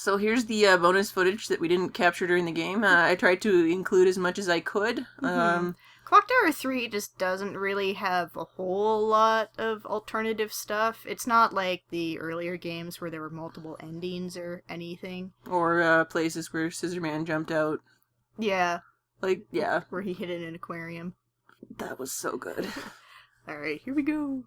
So here's the bonus footage that we didn't capture during the game. I tried to include as much as I could. Clock Tower 3 just doesn't really have a whole lot of alternative stuff. It's not like the earlier games where there were multiple endings or anything. Or places where Scissor Man jumped out. Yeah. Like, yeah. Where he hid in an aquarium. That was so good. Alright, here we go.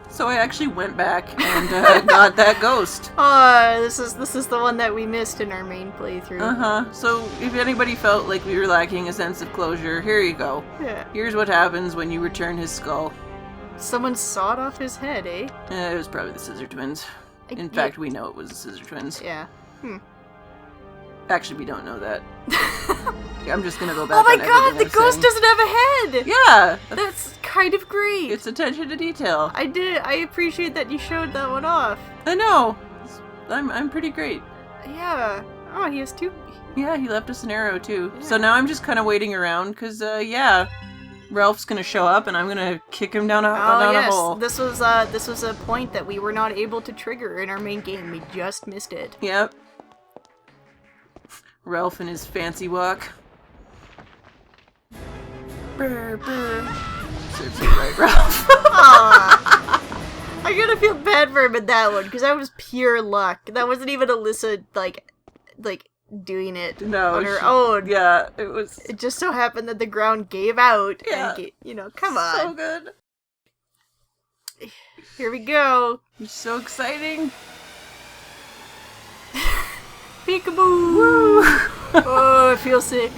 So I actually went back and got that ghost. Oh, this is the one that we missed in our main playthrough. So if anybody felt like we were lacking a sense of closure, here you go. Yeah. Here's what happens when you return his skull. Someone sawed off his head, eh? It was probably the Scissor Twins. In fact, we know it was the Scissor Twins. Yeah. Actually, we don't know that. I'm just gonna go back. Oh my god, the ghost doesn't have a head! Yeah! That's kind of great. It's attention to detail. I appreciate that you showed that one off. I know. I'm pretty great. Yeah. Oh, he has two. Yeah, he left us an arrow too. Yeah. So now I'm just kind of waiting around because, Ralph's gonna show up and I'm gonna kick him down a hole. This was a point that we were not able to trigger in our main game. We just missed it. Yep. Ralph and his fancy walk. Brr, brr. Serves you right, Ralph. I gotta feel bad for him in that one, because that was pure luck. That wasn't even Alyssa, like doing it on her own. Yeah, it was... It just so happened that the ground gave out, and, come on. So good. Here we go. It's so exciting. Peekaboo! Woo! Oh, I feel sick.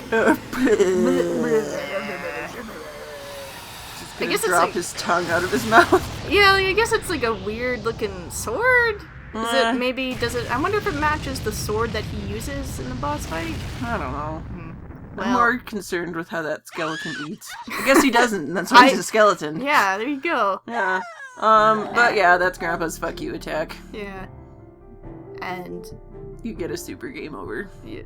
I guess drop his tongue out of his mouth. Yeah, I guess it's like a weird looking sword. Does it? I wonder if it matches the sword that he uses in the boss fight. I don't know. Well, I'm more concerned with how that skeleton eats. I guess he doesn't. That's why he's a skeleton. Yeah, there you go. Yeah. But yeah, that's Grandpa's fuck you attack. Yeah. And you get a super game over. Yeah.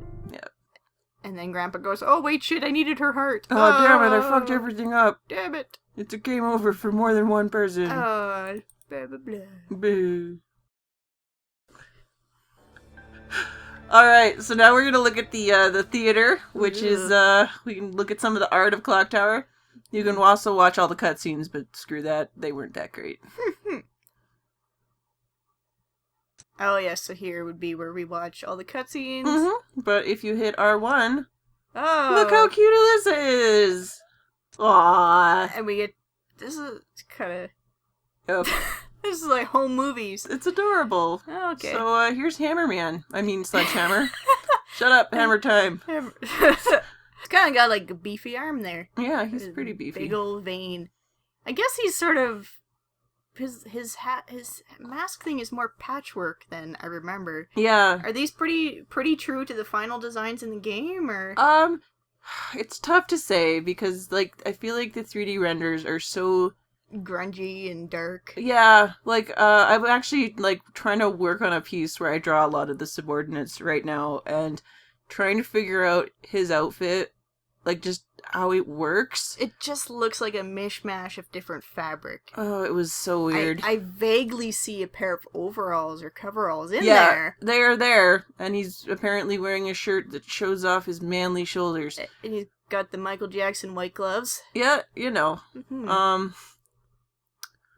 And then Grandpa goes, "Oh wait, shit! I needed her heart. Oh damn it! I fucked everything up. Damn it! It's a game over for more than one person." Oh, blah blah blah. Boo. All right, so now we're gonna look at the theater, which is we can look at some of the art of Clock Tower. You can also watch all the cutscenes, but screw that, they weren't that great. Oh yeah, so here would be where we watch all the cutscenes. Mm-hmm. But if you hit R1, oh, look how cute Alyssa is! Aww. And we get, this is kind of... This is like home movies. It's adorable. Oh, okay. So here's Hammerman. I mean Sledgehammer. Shut up, hammer time. He's kind of got like a beefy arm there. Yeah, he's pretty beefy. Big old vein. I guess he's sort of... His mask thing is more patchwork than I remember. Yeah. Are these pretty true to the final designs in the game, or? It's tough to say because I feel like the 3D renders are so grungy and dark. Yeah, I'm actually trying to work on a piece where I draw a lot of the subordinates right now and trying to figure out his outfit, just how it works. It just looks like a mishmash of different fabric. Oh, it was so weird. I vaguely see a pair of overalls or coveralls in there. Yeah, they are there, and he's apparently wearing a shirt that shows off his manly shoulders. And he's got the Michael Jackson white gloves. Yeah, you know. Mm-hmm.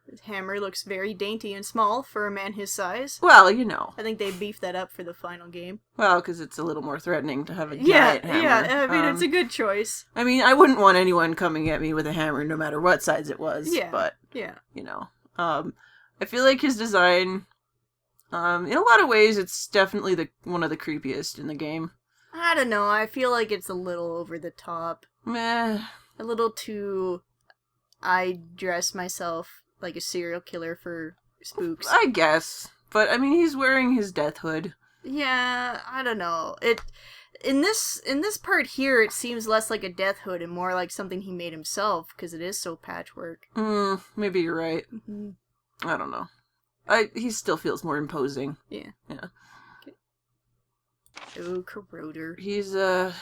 His hammer looks very dainty and small for a man his size. Well, you know. I think they beefed that up for the final game. Well, because it's a little more threatening to have a giant hammer. Yeah, I mean, it's a good choice. I mean, I wouldn't want anyone coming at me with a hammer no matter what size it was. Yeah, but, yeah. You know. I feel like his design, in a lot of ways, it's definitely one of the creepiest in the game. I don't know, I feel like it's a little over the top. Meh. A little too... I dress myself like a serial killer for spooks. I guess. But, I mean, he's wearing his death hood. Yeah, I don't know. In this part here, it seems less like a death hood and more like something he made himself, because it is so patchwork. Maybe you're right. Mm-hmm. I don't know. He still feels more imposing. Yeah. Yeah. Okay. Oh, Corroder. He's, yeah.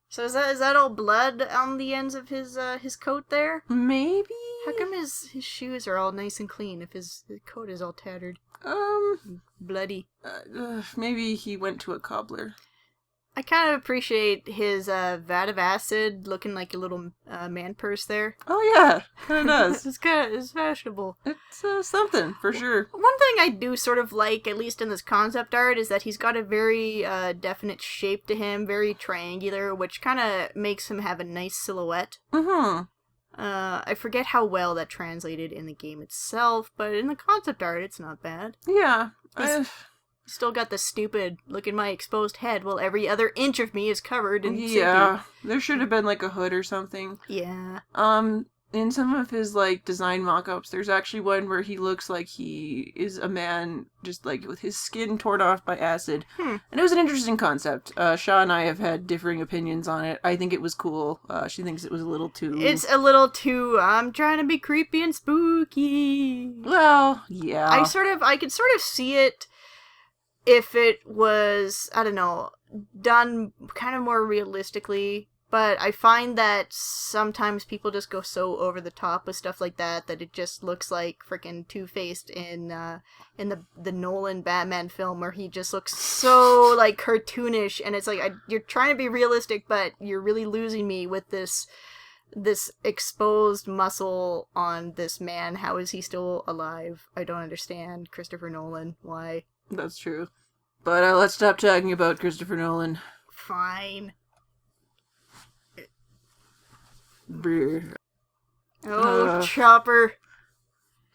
So is that all blood on the ends of his coat there? Maybe? How come his shoes are all nice and clean if his coat is all tattered? Bloody. Maybe he went to a cobbler. I kind of appreciate his vat of acid looking like a little man purse there. Oh yeah, kind of does. It's fashionable. It's something, for sure. One thing I do sort of like, at least in this concept art, is that he's got a very definite shape to him, very triangular, which kind of makes him have a nice silhouette. Mm-hmm. I forget how well that translated in the game itself, but in the concept art, it's not bad. Yeah. Still got the stupid look at my exposed head while every other inch of me is covered in Yeah. There should have been like a hood or something. Yeah. In some of his like design mock-ups, there's actually one where he looks like he is a man just like with his skin torn off by acid. And it was an interesting concept. Shaw and I have had differing opinions on it. I think it was cool. She thinks it was a little too... It's a little too, I'm trying to be creepy and spooky. Well, yeah. I could sort of see it if it was, I don't know, done kind of more realistically. But I find that sometimes people just go so over the top with stuff like that it just looks like freaking Two-Faced in the Nolan Batman film, where he just looks so like cartoonish, and it's like you're trying to be realistic, but you're really losing me with this exposed muscle on this man. How is he still alive? I don't understand. Christopher Nolan, why? That's true. But let's stop talking about Christopher Nolan. Fine. Brr. Oh, Chopper.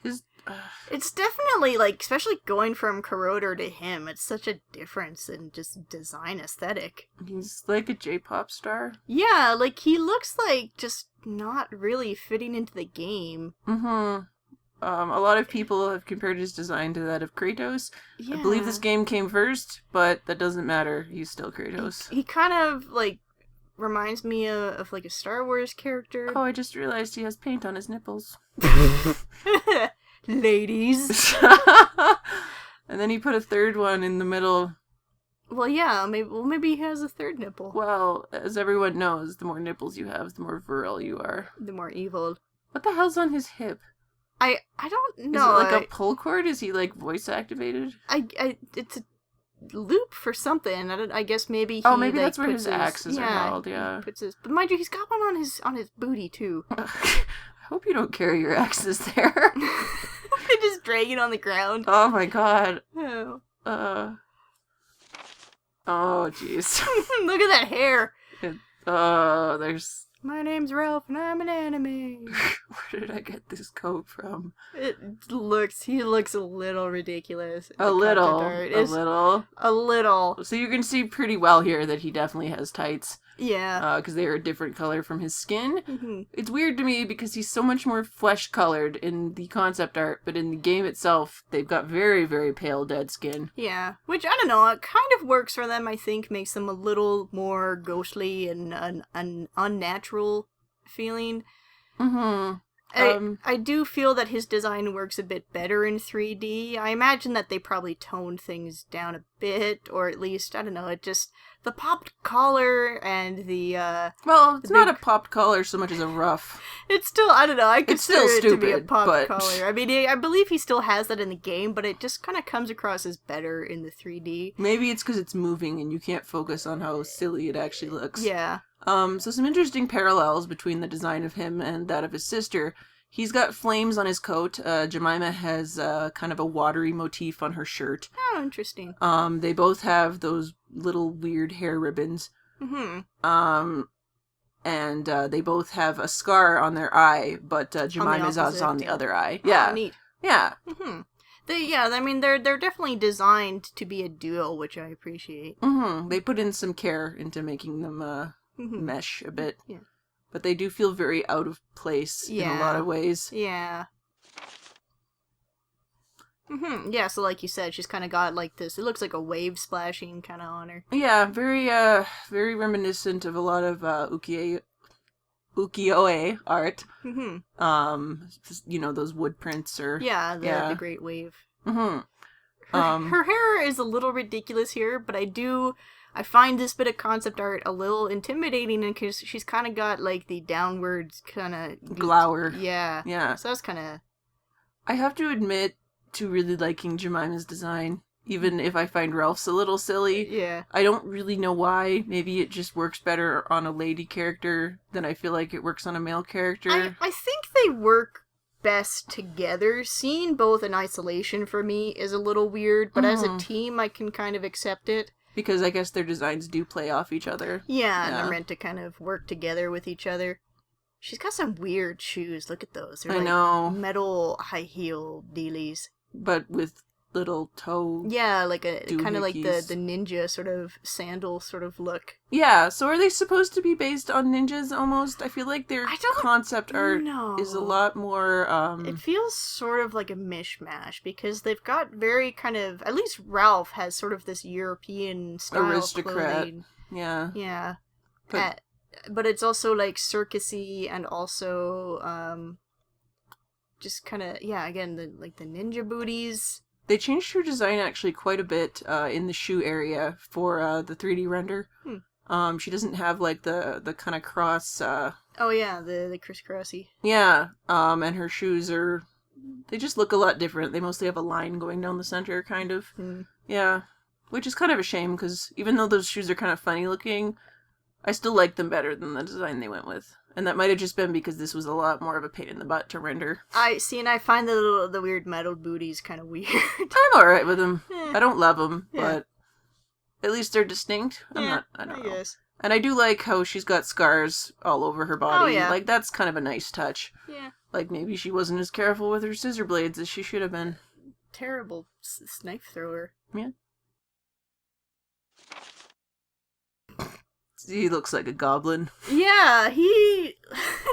It's It's definitely, like, especially going from Corroder to him, it's such a difference in just design aesthetic. He's like a J-pop star. Yeah, like, he looks like just not really fitting into the game. Mm-hmm. A lot of people have compared his design to that of Kratos. Yeah. I believe this game came first, but that doesn't matter. He's still Kratos. He kind of, like, reminds me of like, a Star Wars character. Oh, I just realized he has paint on his nipples. Ladies. And then he put a third one in the middle. Well, yeah, maybe he has a third nipple. Well, as everyone knows, the more nipples you have, the more virile you are. The more evil. What the hell's on his hip? I don't know. Is it like a pull cord? Is he like voice activated? It's a loop for something. I guess maybe he, maybe like, that's where his axes are held, yeah. But mind you, he's got one on his booty too. I hope you don't carry your axes there. They just drag it on the ground. Oh my god. Oh. Oh jeez. Look at that hair. There's... My name's Ralph and I'm an anime. Where did I get this coat from? He looks a little ridiculous. A little. So you can see pretty well here that he definitely has tights. Yeah. Because they are a different color from his skin. Mm-hmm. It's weird to me because he's so much more flesh-colored in the concept art, but in the game itself, they've got very, very pale dead skin. Yeah. Which, I don't know, it kind of works for them, I think, makes them a little more ghostly and an unnatural feeling. Mm-hmm. I do feel that his design works a bit better in 3D. I imagine that they probably toned things down a bit, or at least, I don't know, it just... The popped collar and the, Well, it's not a popped collar so much as a ruff. It's still, I don't know, I consider still it to be a stupid, popped but... collar. I mean, I believe he still has that in the game, but it just kind of comes across as better in the 3D. Maybe it's because it's moving and you can't focus on how silly it actually looks. Yeah. So some interesting parallels between the design of him and that of his sister. He's got flames on his coat. Jemima has kind of a watery motif on her shirt. Oh, interesting. They both have those little weird hair ribbons. Mm-hmm. And they both have a scar on their eye, but Jemima's is on the other eye. Yeah. Oh, neat. Yeah. Mm-hmm. I mean, they're definitely designed to be a duo, which I appreciate. Mm-hmm. They put in some care into making them mesh a bit. Yeah. But they do feel very out of place in a lot of ways. Yeah. Mm-hmm. Yeah, so like you said, she's kind of got like this, it looks like a wave splashing kind of on her. Yeah, very reminiscent of a lot of ukiyo-e art. Mm-hmm. Those wood prints or... Yeah, the Great Wave. Mm-hmm. Her hair is a little ridiculous here, but I do I find this bit of concept art a little intimidating, and because she's kind of got like the downwards kind of glower. Yeah. Yeah. So that's kind of. I have to admit to really liking Jemima's design, even if I find Ralph's a little silly. Yeah. I don't really know why. Maybe it just works better on a lady character than I feel like it works on a male character. I think they work best together. Seeing both in isolation for me is a little weird, but as a team, I can kind of accept it. Because I guess their designs do play off each other. Yeah, and they're meant to kind of work together with each other. She's got some weird shoes. Look at those. They're I know. Metal high heel dealies. But with little toe. Yeah, like a kind of like the doohickeys. ninja sort of sandal sort of look. Yeah, so are they supposed to be based on ninjas almost? I feel like their concept art is a lot more It feels sort of like a mishmash because they've got very kind of, at least Ralph has sort of this European style aristocrat. clothing. Yeah. Yeah. But But it's also like circusy and also just kind of, yeah, again, the ninja booties. they changed her design actually quite a bit in the shoe area for the 3D render. She doesn't have like the kind of cross. Oh yeah, the crisscrossy. Yeah, and her shoes they just look a lot different. They mostly have a line going down the center, kind of. Yeah, which is kind of a shame because even though those shoes are kind of funny looking, I still like them better than the design they went with. And that might have just been because this was a lot more of a pain in the butt to render. I find the weird metal booties kind of weird. I'm alright with them. I don't love them, but at least they're distinct. I don't know. Guess. And I do like how she's got scars all over her body. Oh, yeah. Like, that's kind of a nice touch. Yeah. Like, maybe she wasn't as careful with her scissor blades as she should have been. Terrible knife thrower. Yeah. He looks like a goblin. Yeah, he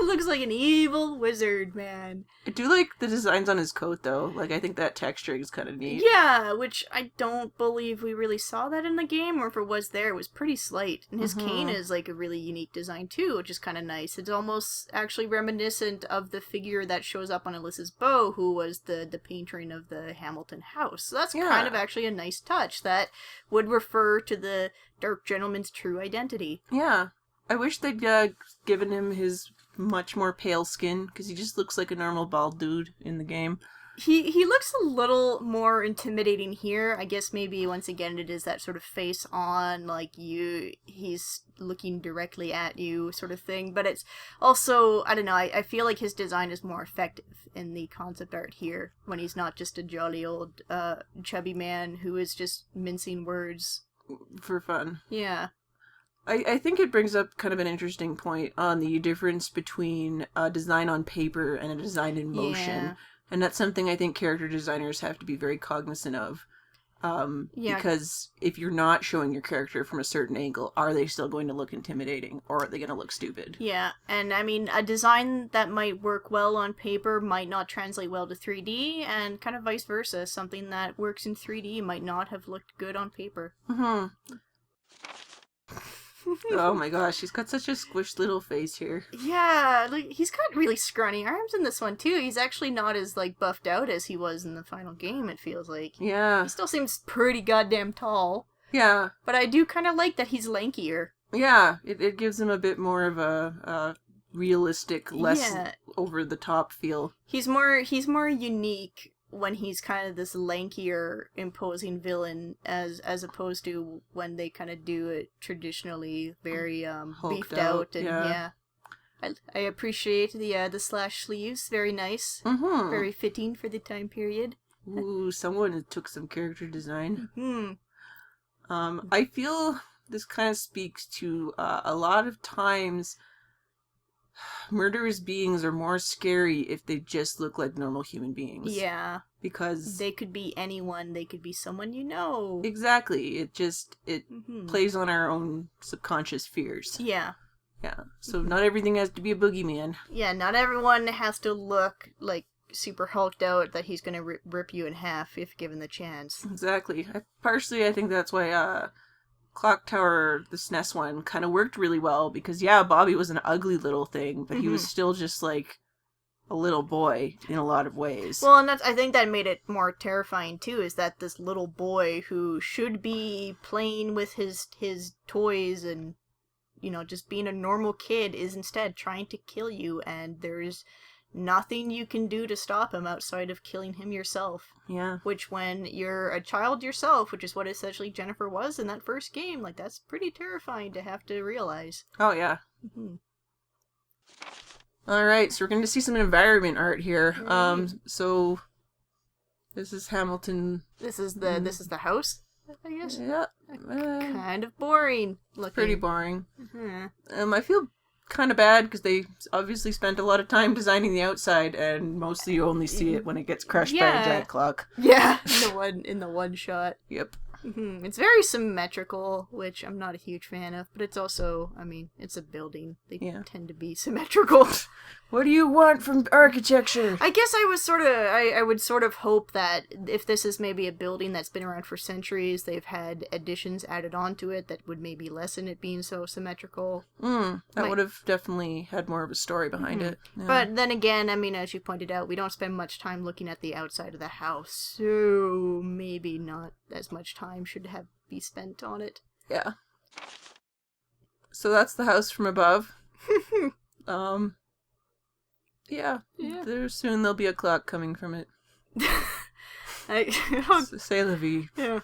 looks like an evil wizard, man. I do like the designs on his coat, though. Like, I think that texturing is kind of neat. Yeah, which I don't believe we really saw that in the game, or if it was there, it was pretty slight. And his cane is, like, a really unique design, too, which is kind of nice. It's almost actually reminiscent of the figure that shows up on Alyssa's bow, who was the patron of the Hamilton house. So that's kind of actually a nice touch that would refer to the Dark Gentleman's true identity. Yeah. I wish they'd given him his much more pale skin, because he just looks like a normal bald dude in the game. He looks a little more intimidating here. I guess maybe once again it is that sort of face on, like he's looking directly at you sort of thing. But it's also, I don't know, I feel like his design is more effective in the concept art here, when he's not just a jolly old chubby man who is just mincing words. For fun. Yeah. I think it brings up kind of an interesting point on the difference between a design on paper and a design in motion. Yeah. And that's something I think character designers have to be very cognizant of. Because if you're not showing your character from a certain angle, are they still going to look intimidating, or are they going to look stupid? Yeah, and I mean, a design that might work well on paper might not translate well to 3D, and kind of vice versa. Something that works in 3D might not have looked good on paper. Oh my gosh, he's got such a squished little face here. Yeah, like, he's got really scrawny arms in this one, too. He's actually not as, like, buffed out as he was in the final game, it feels like. Yeah. He still seems pretty goddamn tall. Yeah. But I do kind of like that he's lankier. Yeah, it gives him a bit more of a realistic, less over-the-top feel. He's more unique when he's kind of this lankier, imposing villain, as opposed to when they kind of do it traditionally very beefed out and yeah. I appreciate the slash sleeves, very nice, very fitting for the time period. Ooh, someone took some character design. I feel this kind of speaks to a lot of times murderous beings are more scary if they just look like normal human beings. Yeah. Because they could be anyone, they could be someone you know. Exactly. It plays on our own subconscious fears. Yeah. Yeah. So not everything has to be a boogeyman. Yeah, not everyone has to look like super hulked out that he's gonna rip you in half if given the chance. Exactly. I think that's why Clock Tower, the SNES one, kind of worked really well, because Bobby was an ugly little thing, but he was still just like a little boy in a lot of ways. Well, and I think that made it more terrifying too. Is that this little boy who should be playing with his toys and just being a normal kid is instead trying to kill you, and there's nothing you can do to stop him outside of killing him yourself. Yeah. Which, when you're a child yourself, which is what essentially Jennifer was in that first game, like, that's pretty terrifying to have to realize. Oh, yeah. Mm-hmm. Alright, so we're going to see some environment art here. Right. So this is Hamilton. This is the house, I guess? Yeah. Kind of boring looking. Pretty boring. Mm-hmm. I feel kind of bad because they obviously spent a lot of time designing the outside, and mostly you only see it when it gets crushed by a giant clock. Yeah, in the one shot. Yep. Mm-hmm. It's very symmetrical, which I'm not a huge fan of, but it's also, it's a building. They tend to be symmetrical. What do you want from architecture? I guess I would sort of hope that if this is maybe a building that's been around for centuries, they've had additions added onto it that would maybe lessen it being so symmetrical. That would have definitely had more of a story behind it. Yeah. But then again, as you pointed out, we don't spend much time looking at the outside of the house, so maybe not as much time should be spent on it. Yeah. So that's the house from above. Yeah. Soon there'll be a clock coming from it. C'est la vie. Yeah.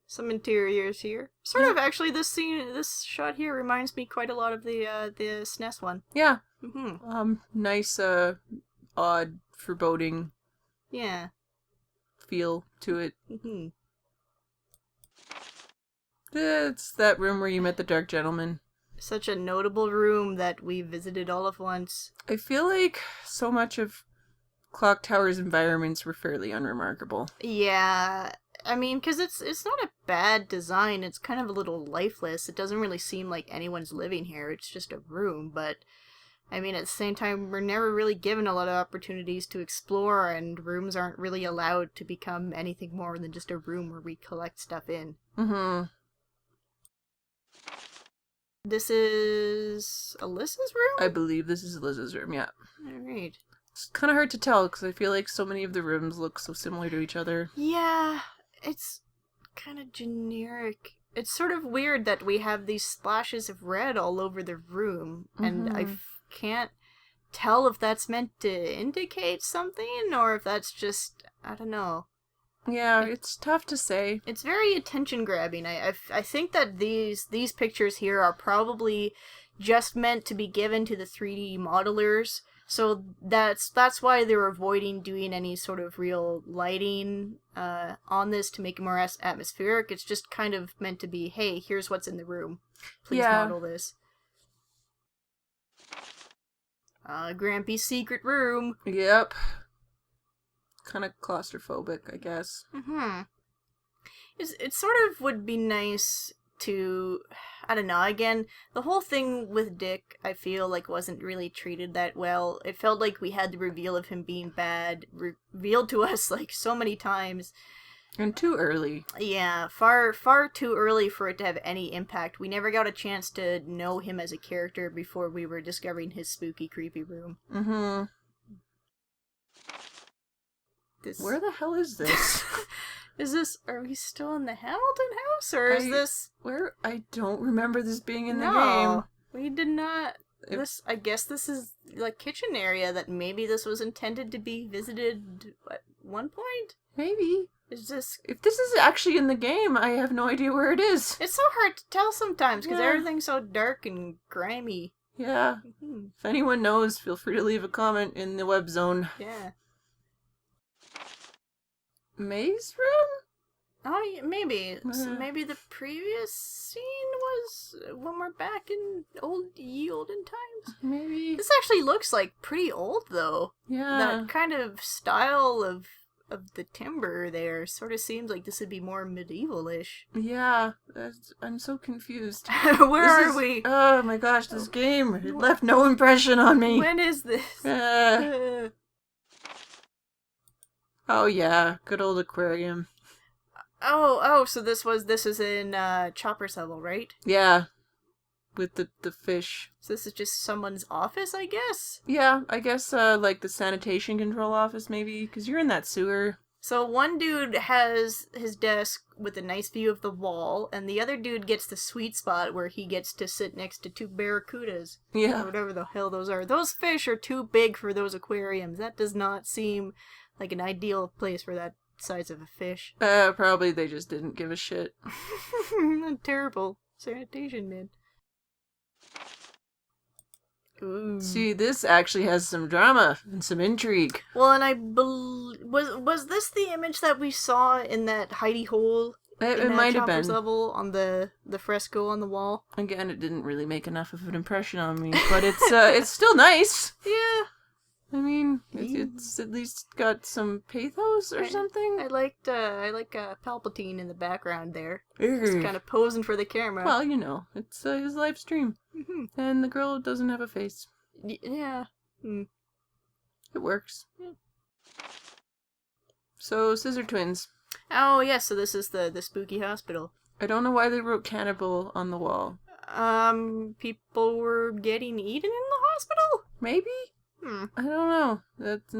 Some interiors here. Sort of, actually, this shot here reminds me quite a lot of the SNES one. Yeah. Mm-hmm. Nice, odd, foreboding. Yeah. Feel to it. Mm-hmm. It's that room where you met the Dark Gentleman. Such a notable room that we visited all at once. I feel like so much of Clock Tower's environments were fairly unremarkable. Yeah, because it's not a bad design. It's kind of a little lifeless. It doesn't really seem like anyone's living here. It's just a room, but at the same time, we're never really given a lot of opportunities to explore, and rooms aren't really allowed to become anything more than just a room where we collect stuff in. Mm-hmm. This is Alyssa's room? I believe this is Liz's room, yeah. Alright. It's kind of hard to tell, because I feel like so many of the rooms look so similar to each other. Yeah, it's kind of generic. It's sort of weird that we have these splashes of red all over the room, and I can't tell if that's meant to indicate something, or if that's just, I don't know. Yeah, it's tough to say. It's very attention-grabbing. I think that these pictures here are probably just meant to be given to the 3D modelers, so that's why they're avoiding doing any sort of real lighting on this to make it more atmospheric. It's just kind of meant to be, hey, here's what's in the room. Please model this. Grampy's secret room. Yep. Kind of claustrophobic, I guess. Mm-hmm. It sort of would be nice to, I don't know, again, the whole thing with Dick, I feel like wasn't really treated that well. It felt like we had the reveal of him being bad revealed to us like so many times. And too early. Yeah, far too early for it to have any impact. We never got a chance to know him as a character before we were discovering his spooky, creepy room. Mm-hmm. Where the hell is this? Are we still in the Hamilton house, or is this... Where? I don't remember this being in the game. No, we did not... I guess this is, like, kitchen area that maybe this was intended to be visited at one point? Maybe. Is this... If this is actually in the game, I have no idea where it is. It's so hard to tell sometimes, because everything's so dark and grimy. Yeah. Mm-hmm. If anyone knows, feel free to leave a comment in the web zone. Yeah. May's room? Oh, yeah, maybe. So maybe the previous scene was when we're back in olden times? Maybe. This actually looks like pretty old, though. Yeah. That kind of style of the timber there sort of seems like this would be more medieval-ish. Yeah. I'm so confused. Where are we? Oh my gosh, this game. It left no impression on me. When is this? Oh yeah, good old aquarium. Oh, so this is in Chopper's level, right? Yeah. with the fish. So this is just someone's office, I guess? Yeah, I guess, like the sanitation control office, maybe, because you're in that sewer. So one dude has his desk with a nice view of the wall, and the other dude gets the sweet spot where he gets to sit next to two barracudas. Yeah. Or whatever the hell those are. Those fish are too big for those aquariums. That does not seem like an ideal place for that size of a fish. Probably they just didn't give a shit. Terrible sanitation, man. Ooh. See, this actually has some drama and some intrigue. Well, and I was this the image that we saw in that hidey hole? It might have been. Level on the fresco on the wall. Again, it didn't really make enough of an impression on me, but it's still nice. Yeah. I mean, it's at least got some pathos or something. I like Palpatine in the background there. Just kind of posing for the camera. Well, you know, it's his live stream. Mm-hmm. And the girl doesn't have a face. Yeah. Mm. It works. Yeah. So, Scissor Twins. Oh, yeah, so this is the spooky hospital. I don't know why they wrote cannibal on the wall. People were getting eaten in the hospital? Maybe? I don't know. That's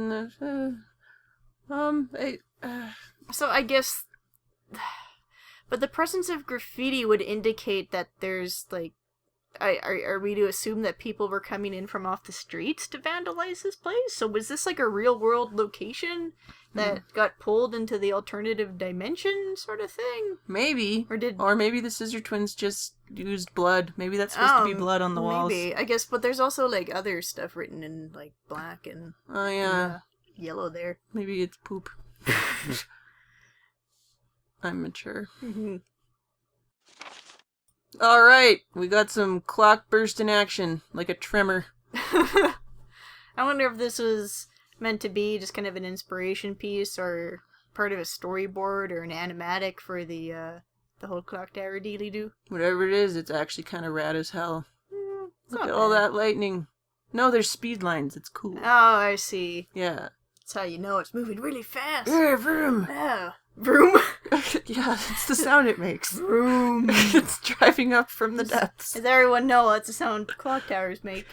So I guess, but the presence of graffiti would indicate that there's like, are we to assume that people were coming in from off the streets to vandalize this place? So was this like a real world location that got pulled into the alternative dimension sort of thing? Maybe. Or maybe the Scissor Twins just used blood. Maybe that's supposed to be blood on the walls. Maybe. I guess, but there's also like other stuff written in like black and yellow there. Maybe it's poop. I'm mature. Mm-hmm. Alright, we got some clock burst in action, like a tremor. I wonder if this was meant to be just kind of an inspiration piece or part of a storyboard or an animatic for the whole clock tower dealy-doo. Whatever it is, it's actually kind of rad as hell. Look at bad. all that lightning. No, there's speed lines. It's cool. Oh, I see. Yeah. That's how you know it's moving really fast. Yeah, vroom. Yeah. Vroom. Yeah, it's the sound it makes. Vroom. It's driving up from the depths. As everyone knows, that's the sound clock towers make.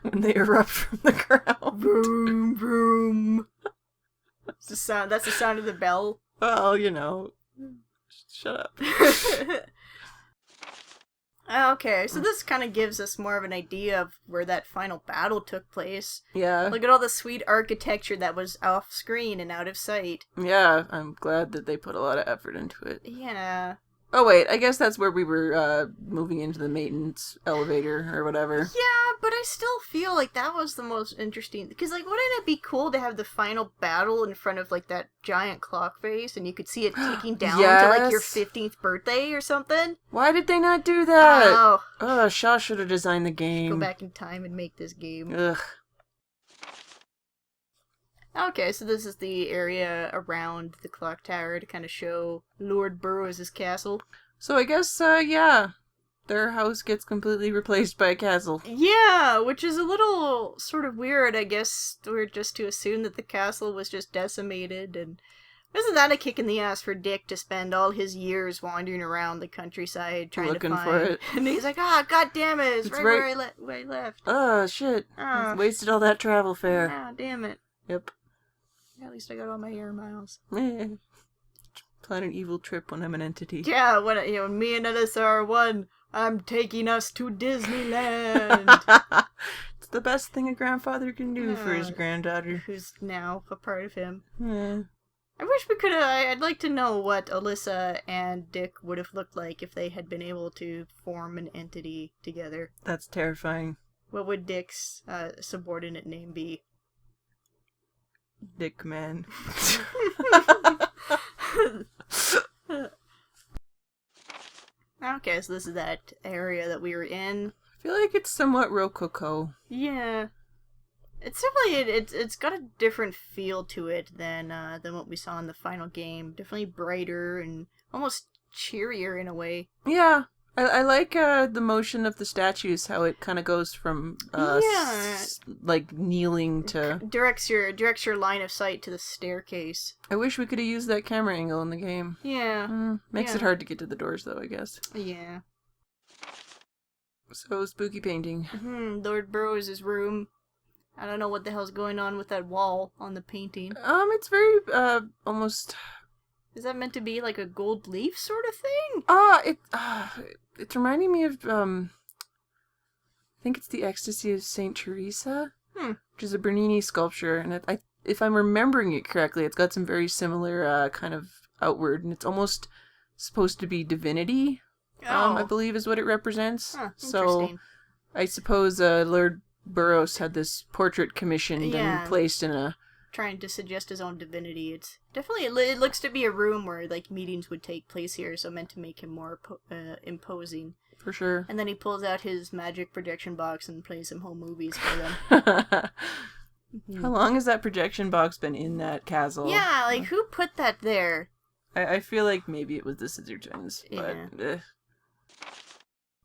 When they erupt from the ground. Vroom, vroom. That's the sound of the bell. Well, you know. Shut up. Okay, so this kind of gives us more of an idea of where that final battle took place. Yeah. Look at all the sweet architecture that was off screen and out of sight. Yeah, I'm glad that they put a lot of effort into it. Yeah. Oh wait, I guess that's where we were moving into the maintenance elevator or whatever. Yeah, but I still feel like that was the most interesting. Because, like, wouldn't it be cool to have the final battle in front of, like, that giant clock face and you could see it ticking down to, like, your 15th birthday or something? Why did they not do that? Oh, Shaw should have designed the game. go back in time and make this game. Ugh. Okay, so this is the area around the clock tower to kind of show Lord Burroughs' castle. So I guess, yeah, their house gets completely replaced by a castle. Yeah, which is a little sort of weird, I guess. We're just to assume that the castle was just decimated, and isn't that a kick in the ass for Dick to spend all his years wandering around the countryside trying Looking to find... for it. And he's like, god damn it, it's right where I left. Oh, shit. Wasted all that travel fare. Ah, damn it. Yep. At least I got all my air miles. Plan an evil trip when I'm an entity. Yeah, when me and Alyssa are one, I'm taking us to Disneyland. It's the best thing a grandfather can do for his granddaughter. Who's now a part of him. Yeah. I wish we could have... I'd like to know what Alyssa and Dick would have looked like if they had been able to form an entity together. That's terrifying. What would Dick's subordinate name be? Dick Man. Okay, so this is that area that we were in. I feel like it's somewhat rococo. Yeah. It's definitely... It's got a different feel to it than what we saw in the final game. Definitely brighter and almost cheerier in a way. Yeah. I like the motion of the statues, how it kind of goes from like kneeling to directs your line of sight to the staircase. I wish we could have used that camera angle in the game. Yeah. Makes it hard to get to the doors though, I guess. Yeah. So, spooky painting. Lord Burroughs' room. I don't know what the hell's going on with that wall on the painting. It's very, almost... Is that meant to be like a gold leaf sort of thing? It's reminding me of, I think it's the Ecstasy of Saint Teresa, which is a Bernini sculpture, and if I'm remembering it correctly, it's got some very similar, kind of outward, and it's almost supposed to be divinity, I believe is what it represents. So, I suppose, Lord Burroughs had this portrait commissioned and placed in a... Trying to suggest his own divinity. It's definitely, it looks to be a room where, like, meetings would take place here, so meant to make him more imposing. For sure. And then he pulls out his magic projection box and plays some home movies for them. How long has that projection box been in that castle? Yeah, like, who put that there? I feel like maybe it was the Scissor Twins, but...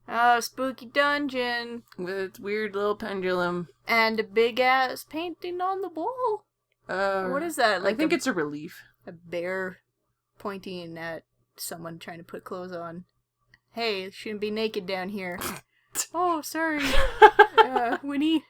Oh, spooky dungeon. With its weird little pendulum. And a big-ass painting on the wall. What is that? Like I think it's a relief. A bear pointing at someone trying to put clothes on. Hey, shouldn't be naked down here. Oh, sorry. Winnie.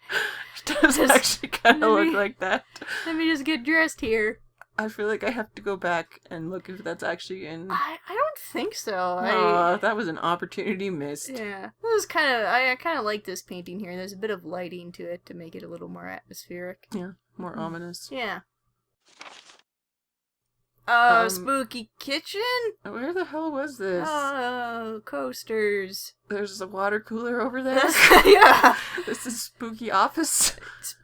It does actually kind of look like that. Let me just get dressed here. I feel like I have to go back and look if that's actually in... I don't think so. That was an opportunity missed. Yeah. This is kind of... I kind of like this painting here. There's a bit of lighting to it to make it a little more atmospheric. Yeah, more ominous. Yeah. Spooky kitchen? Where the hell was this? Oh, coasters. There's a water cooler over there? Yeah. This is spooky office?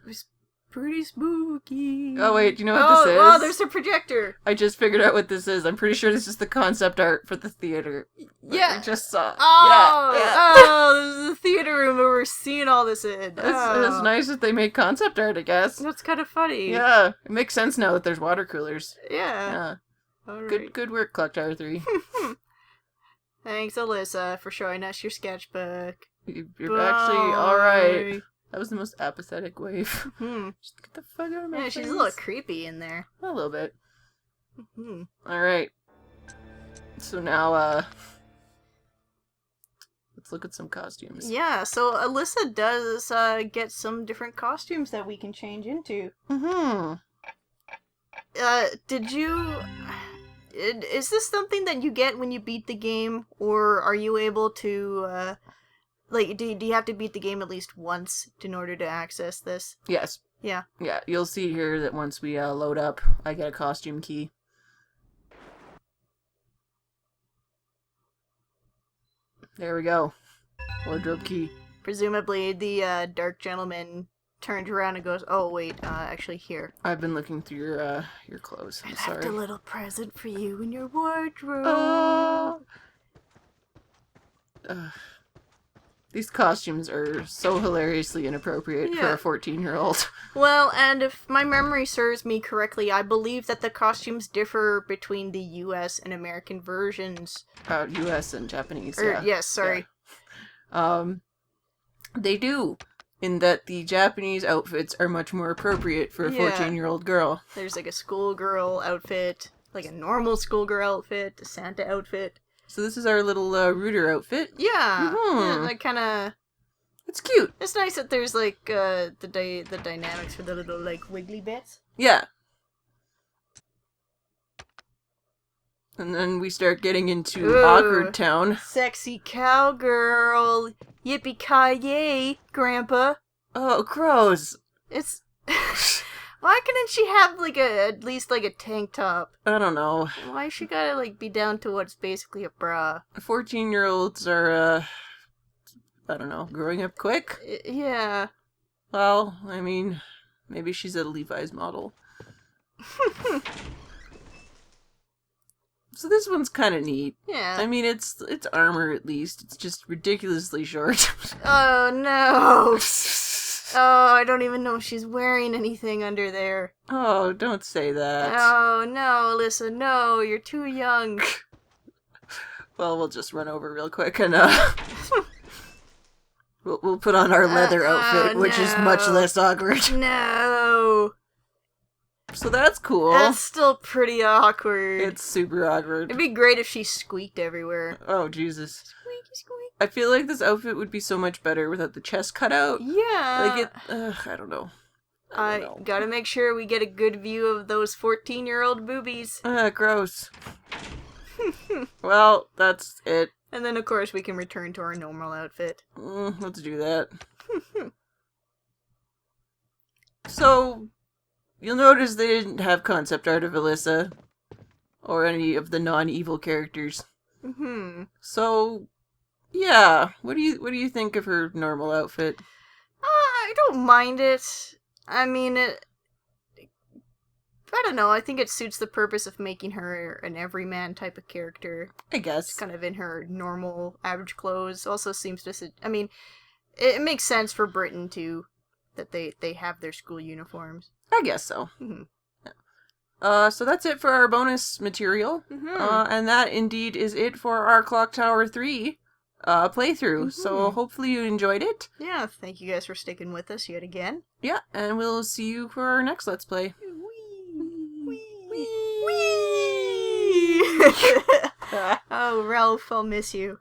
It's pretty spooky. Oh, wait, do you know what this is? Oh, there's a projector. I just figured out what this is. I'm pretty sure this is the concept art for the theater. Yeah. I just saw. Oh, yeah. Oh, this is the theater room where we're seeing all this in. It's nice that they made concept art, I guess. That's kind of funny. Yeah, it makes sense now that there's water coolers. Yeah. All right. Good work, Clock Tower 3. Thanks, Alyssa, for showing us your sketchbook. You're actually alright. That was the most apathetic wave. Just get the fuck out of my face. She's a little creepy in there. A little bit. Alright. So now, let's look at some costumes. Yeah, so Alyssa does get some different costumes that we can change into. Did you... Is this something that you get when you beat the game, or are you able to, like, do you have to beat the game at least once in order to access this? Yes. Yeah. Yeah, you'll see here that once we load up, I get a costume key. There we go. Wardrobe key. Presumably the dark gentleman turned around and goes, oh wait, actually here. I've been looking through your clothes. I'm sorry. I left a little present for you in your wardrobe. These costumes are so hilariously inappropriate for a 14-year-old. Well, and if my memory serves me correctly, I believe that the costumes differ between the US and American versions. US and Japanese, Yes, sorry. Yeah. They do, in that the Japanese outfits are much more appropriate for a 14-year-old girl. There's like a schoolgirl outfit, like a normal schoolgirl outfit, a Santa outfit. So this is our little Rooter outfit. Yeah, like kind of. It's cute. It's nice that there's like the dynamics for the little like wiggly bits. Yeah. And then we start getting into Awkward Town. Sexy cowgirl, yippee-ki-yay, Grandpa. Oh, gross. It's. Why couldn't she have, like, at least, like, a tank top? I don't know. Why she gotta, like, be down to what's basically a bra? 14-year-olds are, I don't know, growing up quick? Yeah. Well, I mean, maybe she's a Levi's model. So this one's kind of neat. Yeah. I mean, it's armor at least. It's just ridiculously short. Oh, no. Oh, I don't even know if she's wearing anything under there. Oh, don't say that. Oh, no, Alyssa, no, you're too young. Well, we'll just run over real quick and, we'll put on our leather outfit, which is much less awkward. No. So that's cool. That's still pretty awkward. It's super awkward. It'd be great if she squeaked everywhere. Oh, Jesus. Squeaky, squeak. I feel like this outfit would be so much better without the chest cut out. Yeah. I don't know. I gotta make sure we get a good view of those 14-year-old boobies. Gross. Well, that's it. And then, of course, we can return to our normal outfit. Let's do that. So, you'll notice they didn't have concept art of Alyssa. Or any of the non-evil characters. So, yeah. What do you think of her normal outfit? I don't mind it. I mean, I don't know. I think it suits the purpose of making her an everyman type of character. I guess. Just kind of in her normal, average clothes. Also seems to... I mean, it makes sense for Britain, too, that they have their school uniforms. I guess so. So that's it for our bonus material. And that indeed is it for our Clock Tower 3 playthrough. So hopefully you enjoyed it. Yeah, thank you guys for sticking with us yet again. Yeah, and we'll see you for our next Let's Play. Oh, Ralph, I'll miss you.